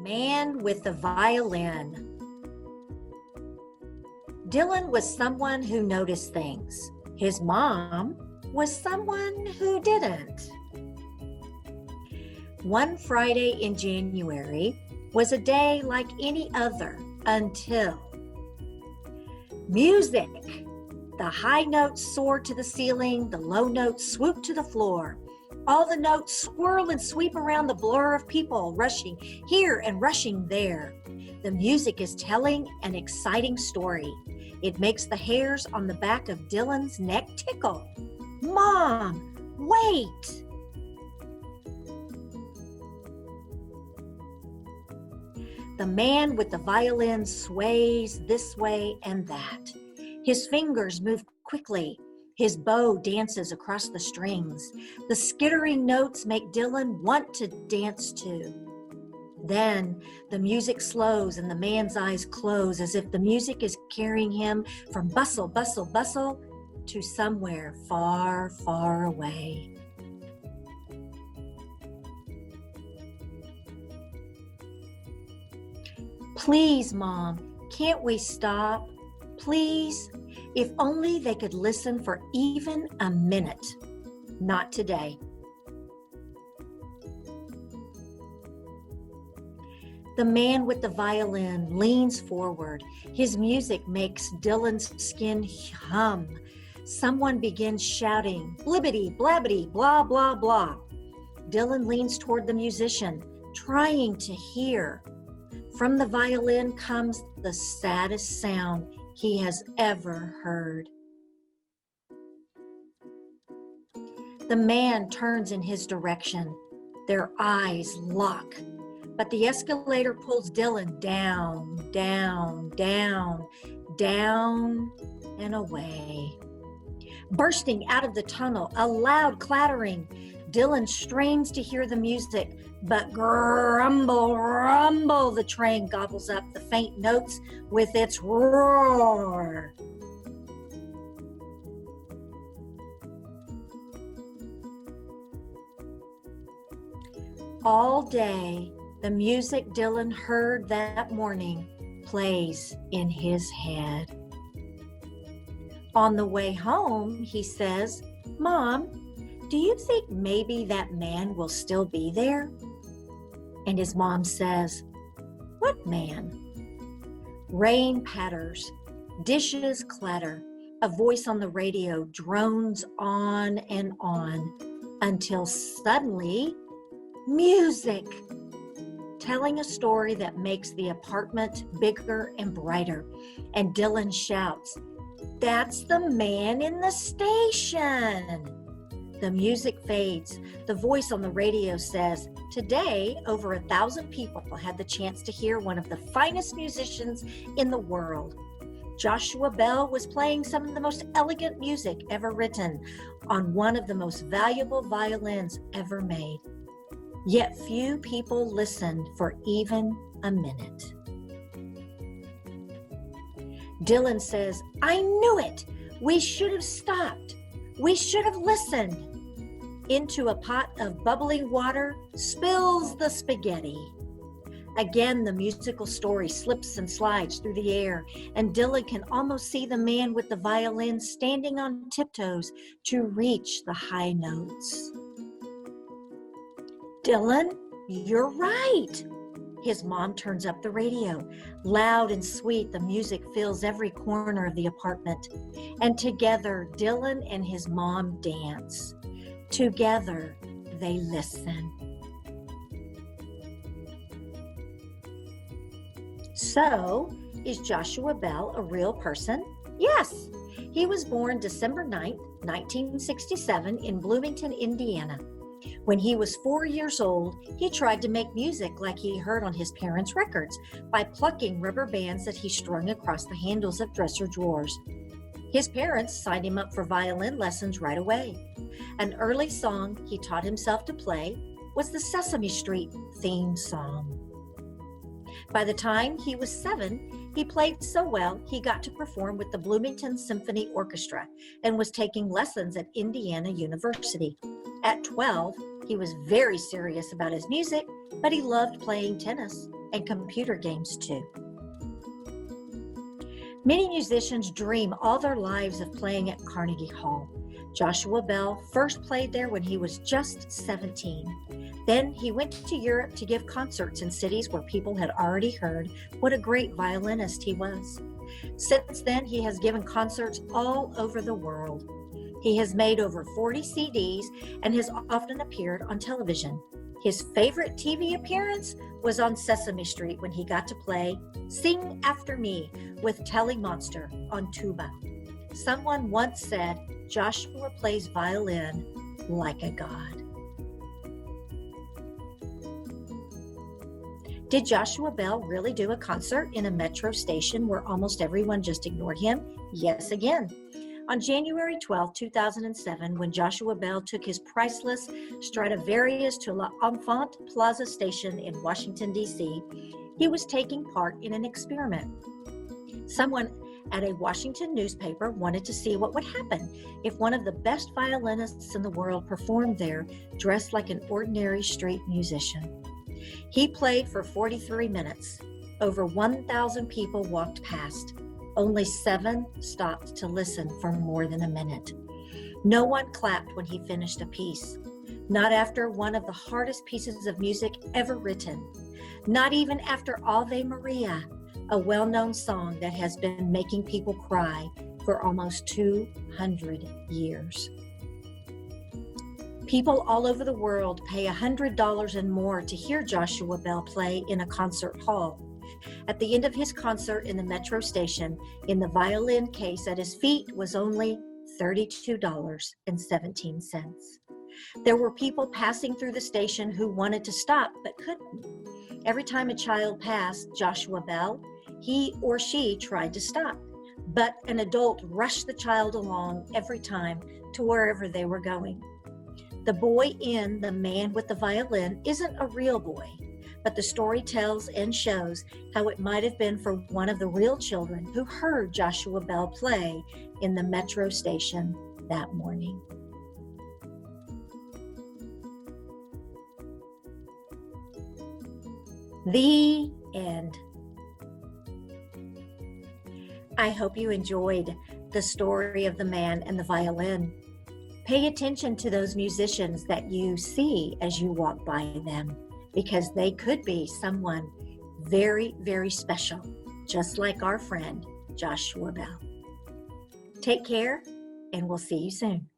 Man with the Violin. Dylan was someone who noticed things. His mom was someone who didn't. One Friday in January was a day like any other until music. The high notes soared to the ceiling, the low notes swooped to the floor. All the notes swirl and sweep around the blur of people rushing here and rushing there. The music is telling an exciting story. It makes the hairs on the back of Dylan's neck tickle. Mom, wait! The man with the violin sways this way and that. His fingers move quickly. His bow dances across the strings. The skittering notes make Dylan want to dance too. Then the music slows and the man's eyes close as if the music is carrying him from bustle, bustle, bustle to somewhere far, far away. Please, Mom, can't we stop? Please? If only they could listen for even a minute. Not today. The man with the violin leans forward. His music makes Dylan's skin hum. Someone begins shouting, blibbity, blabbity, blah, blah, blah. Dylan leans toward the musician, trying to hear. From the violin comes the saddest sound he has ever heard. The man turns in his direction. Their eyes lock. But the escalator pulls Dylan down, down, down, down, and away. Bursting out of the tunnel, a loud clattering. Dylan strains to hear the music, but grumble, rumble, the train gobbles up the faint notes with its roar. All day, the music Dylan heard that morning plays in his head. On the way home, he says, Mom, do you think maybe that man will still be there? And his mom says, What man? Rain patters, dishes clatter, a voice on the radio drones on and on until suddenly, music, telling a story that makes the apartment bigger and brighter. And Dylan shouts, That's the man in the station. The music fades. The voice on the radio says, Today, over 1,000 people had the chance to hear one of the finest musicians in the world. Joshua Bell was playing some of the most elegant music ever written on one of the most valuable violins ever made. Yet few people listened for even a minute. Dylan says, I knew it. We should have stopped. We should have listened. Into a pot of bubbling water spills the spaghetti. Again, the musical story slips and slides through the air, and Dylan can almost see the man with the violin standing on tiptoes to reach the high notes. Dylan, you're right. His mom turns up the radio. Loud and sweet, the music fills every corner of the apartment. And together, Dylan and his mom dance. Together, they listen. So, is Joshua Bell a real person? Yes. He was born December 9th, 1967 in Bloomington, Indiana. When he was 4 years old, he tried to make music like he heard on his parents' records by plucking rubber bands that he strung across the handles of dresser drawers. His parents signed him up for violin lessons right away. An early song he taught himself to play was the Sesame Street theme song. By the time he was 7, he played so well he got to perform with the Bloomington Symphony Orchestra and was taking lessons at Indiana University. At 12, he was very serious about his music, but he loved playing tennis. and computer games too. Many musicians dream all their lives of playing at Carnegie Hall. Joshua Bell first played there when he was just 17. Then he went to Europe to give concerts in cities where people had already heard what a great violinist he was. Since then, he has given concerts all over the world. He has made over 40 CDs and has often appeared on television. His favorite TV appearance was on Sesame Street when he got to play Sing After Me with Telly Monster on tuba. Someone once said, Joshua plays violin like a god. Did Joshua Bell really do a concert in a metro station where almost everyone just ignored him? Yes, again. On January 12, 2007, when Joshua Bell took his priceless Stradivarius to L'Enfant Plaza station in Washington, D.C., he was taking part in an experiment. Someone at a Washington newspaper wanted to see what would happen if one of the best violinists in the world performed there dressed like an ordinary street musician. He played for 43 minutes. Over 1,000 people walked past. Only 7 stopped to listen for more than a minute. No one clapped when he finished a piece. Not after one of the hardest pieces of music ever written. Not even after Ave Maria, a well-known song that has been making people cry for almost 200 years. People all over the world pay $100 and more to hear Joshua Bell play in a concert hall. At the end of his concert in the metro station, in the violin case at his feet was only $32.17. There were people passing through the station who wanted to stop but couldn't. Every time a child passed Joshua Bell, he or she tried to stop, but an adult rushed the child along every time to wherever they were going. The boy in The Man with the Violin isn't a real boy, but the story tells and shows how it might have been for one of the real children who heard Joshua Bell play in the metro station that morning. The end. I hope you enjoyed the story of the man and the violin. Pay attention to those musicians that you see as you walk by them, because they could be someone very, very special, just like our friend Joshua Bell. Take care, and we'll see you soon.